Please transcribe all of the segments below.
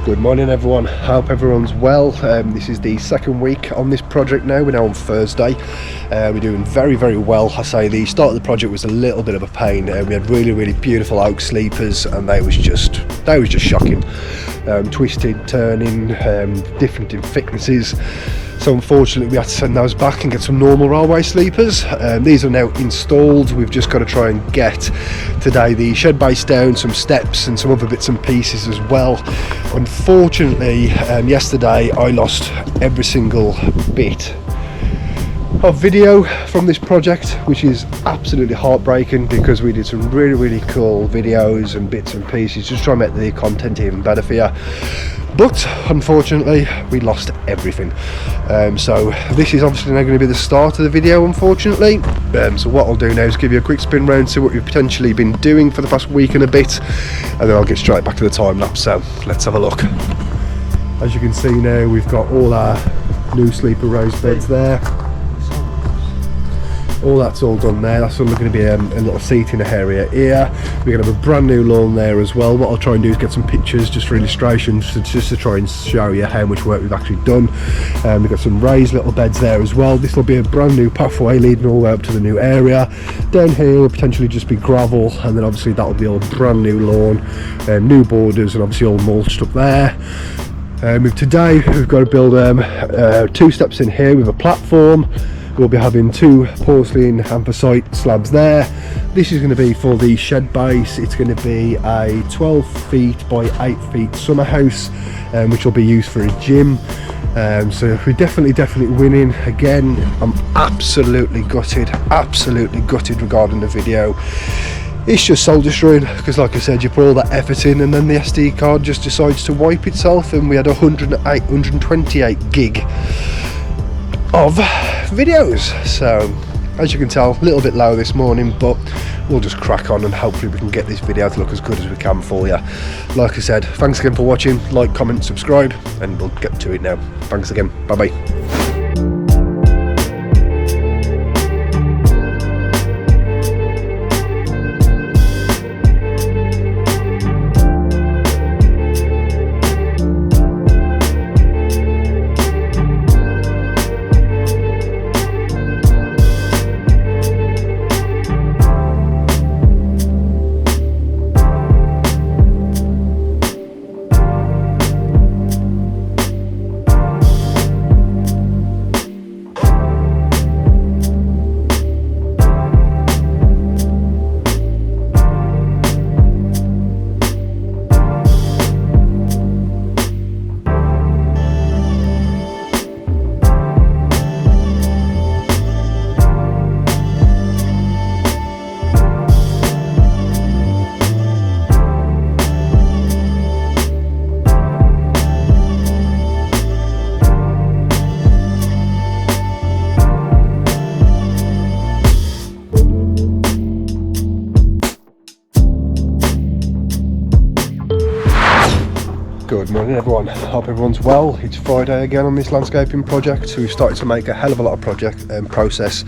Good morning everyone, hope everyone's well. This is the second week on this project now. We're now on Thursday. We're doing very well. I say the start of the project was a little bit of a pain. We had really beautiful oak sleepers and they was just shocking. Twisted, turning, different in thicknesses. So unfortunately we had to send those back and get some normal railway sleepers. These are now installed. We've just got to try and get today the shed base down, some steps and some other bits and pieces as well. Unfortunately, yesterday I lost every single bit of video from this project, which is absolutely heartbreaking because we did some really cool videos and bits and pieces just trying to make the content even better for you. But unfortunately we lost everything. So this is obviously now going to be the start of the video, unfortunately. So what I'll do now is give you a quick spin round, see what we've potentially been doing for the past week and a bit, and then I'll get straight back to the time lapse. So let's have a look. As you can see now, we've got all our new sleeper raised beds there. All that's all done there. That's all going to be a little seating area here. We're going to have a brand new lawn there as well. What I'll try and do is get some pictures just for illustrations, just to try and show you how much work we've actually done. We've got some raised little beds there as well. This will be a brand new pathway leading all the way up to the new area. Down here will potentially just be gravel, and then obviously that will be all brand new lawn, new borders, and obviously all mulched up there. Today we've got to build 2 steps in here with a platform. We'll be having 2 porcelain anthracite slabs there. This is going to be for the shed base. It's going to be a 12 feet by 8 feet summer house, which will be used for a gym. So we're definitely winning. Again, I'm absolutely gutted regarding the video. It's just soul destroying because, like I said, you put all that effort in and then the SD card just decides to wipe itself, and we had 128 gig of videos. So as you can tell, a little bit low this morning, but we'll just crack on and hopefully we can get this video to look as good as we can for you. Like I said, thanks again for watching. Like, comment, subscribe, and we'll get to it now. Thanks again. Bye bye. Good morning everyone, hope everyone's well. It's Friday again on this landscaping project. So we've started to make a hell of a lot of progress,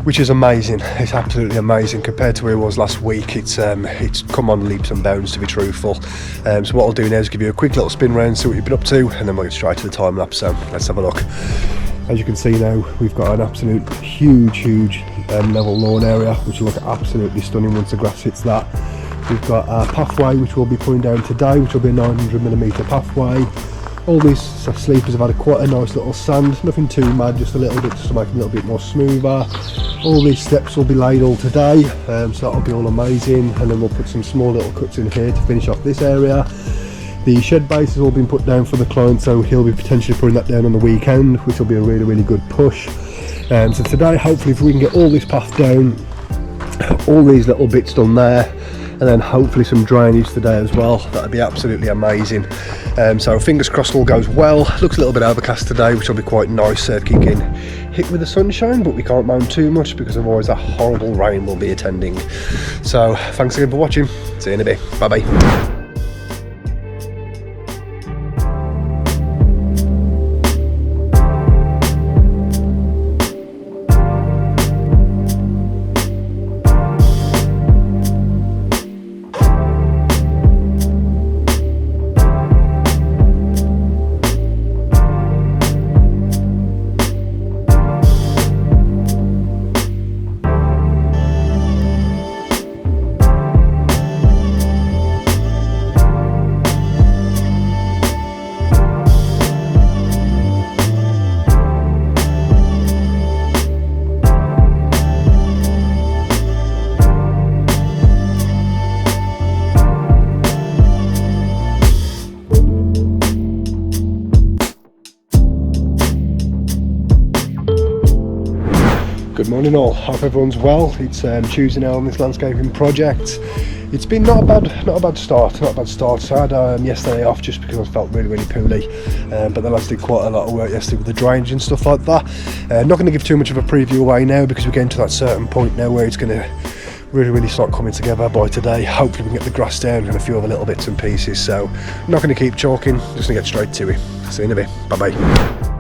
which is amazing. It's absolutely amazing compared to where it was last week. It's come on leaps and bounds, to be truthful. So what I'll do now is give you a quick little spin round, see what you've been up to, and then we'll get straight to the time lapse. So let's have a look. As you can see now, we've got an absolute huge level lawn area, which will look absolutely stunning once the grass hits that. We've got a pathway which we'll be putting down today, which will be a 900mm pathway. All these sleepers have had quite a nice little sand, nothing too mad, just a little bit just to make them a little bit more smoother. All these steps will be laid all today, so that'll be all amazing, and then we'll put some small little cuts in here to finish off this area. The shed base has all been put down for the client, so he'll be potentially putting that down on the weekend, which will be a really good push. So today, hopefully, if we can get all this path down, all these little bits done there, and then hopefully some drainage today as well, that'd be absolutely amazing. So fingers crossed all goes well. Looks a little bit overcast today, which will be quite nice, kicking hit with the sunshine, but we can't moan too much because otherwise that horrible rain will be attending. So thanks again for watching, see you in a bit, bye bye. Morning all, hope everyone's well. It's Tuesday now on this landscaping project. It's been not a bad start. So I had yesterday off just because I felt really poorly, but the lads did quite a lot of work yesterday with the drainage and stuff like that. Not going to give too much of a preview away now because we're getting to that certain point now where it's going to really start coming together by today. Hopefully we can get the grass down and a few other little bits and pieces, so I'm not going to keep talking, just going to get straight to it. See you in a bit, bye bye.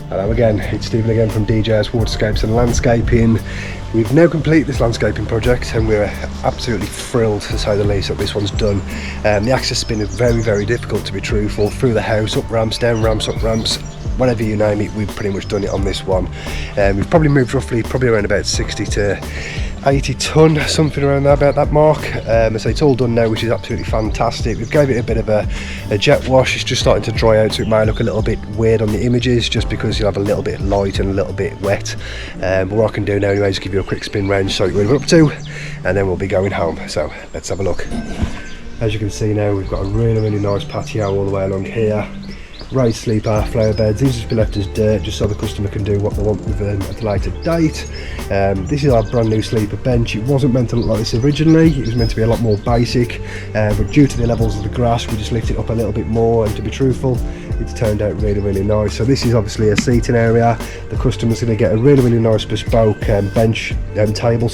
Hello again, it's Stephen again from DJ's Waterscapes and Landscaping. We've now completed this landscaping project and we're absolutely thrilled, to say the least, that this one's done. The access has been very difficult, to be truthful, through the house, up ramps, down ramps, up ramps, whatever you name it, we've pretty much done it on this one. We've probably moved probably around about 60 to 80 tonne, something around there, about that mark. So it's all done now, which is absolutely fantastic. We've gave it a bit of a jet wash. It's just starting to dry out, so it may look a little bit weird on the images just because you'll have a little bit light and a little bit wet. But what I can do now anyway is give you a quick spin round, show you where we're up to, and then we'll be going home. So let's have a look. As you can see now, we've got a really nice patio all the way along here. Raised sleeper flower beds. These just be left as dirt just so the customer can do what they want with them at a later date. This is our brand new sleeper bench. It wasn't meant to look like this originally. It was meant to be a lot more basic, but due to the levels of the grass we just lifted it up a little bit more, and to be truthful, it's turned out really nice. So this is obviously a seating area. The customer's going to get a really nice bespoke table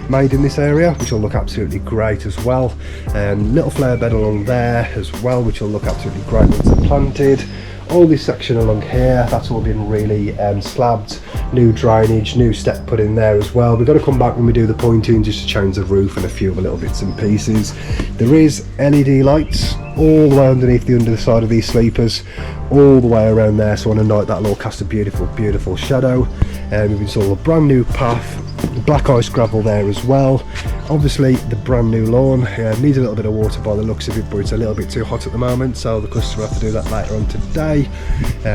made in this area, which will look absolutely great as well. Little flower bed along there as well, which will look absolutely great once they're planted. All this section along here, that's all been really slabbed, new drainage, new step put in there as well. We've got to come back when we do the pointing just to change the roof and a few other little bits and pieces. There is LED lights all the way underneath the underside of these sleepers, all the way around there, so on a night that'll all cast a beautiful shadow. We've installed a brand new path, black ice gravel there as well. Obviously the brand new lawn needs a little bit of water by the looks of it, but it's a little bit too hot at the moment, so the customer will have to do that later on today.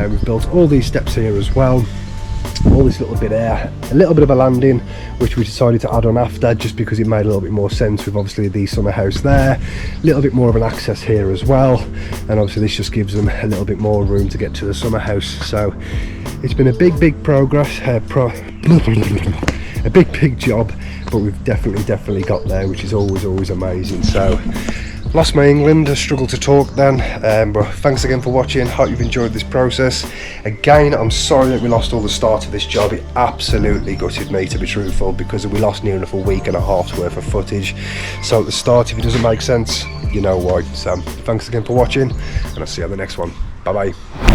We've built all these steps here as well, all this little bit there, a little bit of a landing which we decided to add on after just because it made a little bit more sense with obviously the summer house there. A little bit more of an access here as well, and obviously this just gives them a little bit more room to get to the summer house. So it's been a big progress, a big job, but we've definitely got there, which is always amazing. So lost my England, I struggled to talk then, but thanks again for watching. Hope you've enjoyed this process. Again, I'm sorry that we lost all the start of this job. It absolutely gutted me, to be truthful, because we lost near enough a week and a half's worth of footage. So at the start, if it doesn't make sense, you know why. So thanks again for watching, and I'll see you on the next one. Bye bye.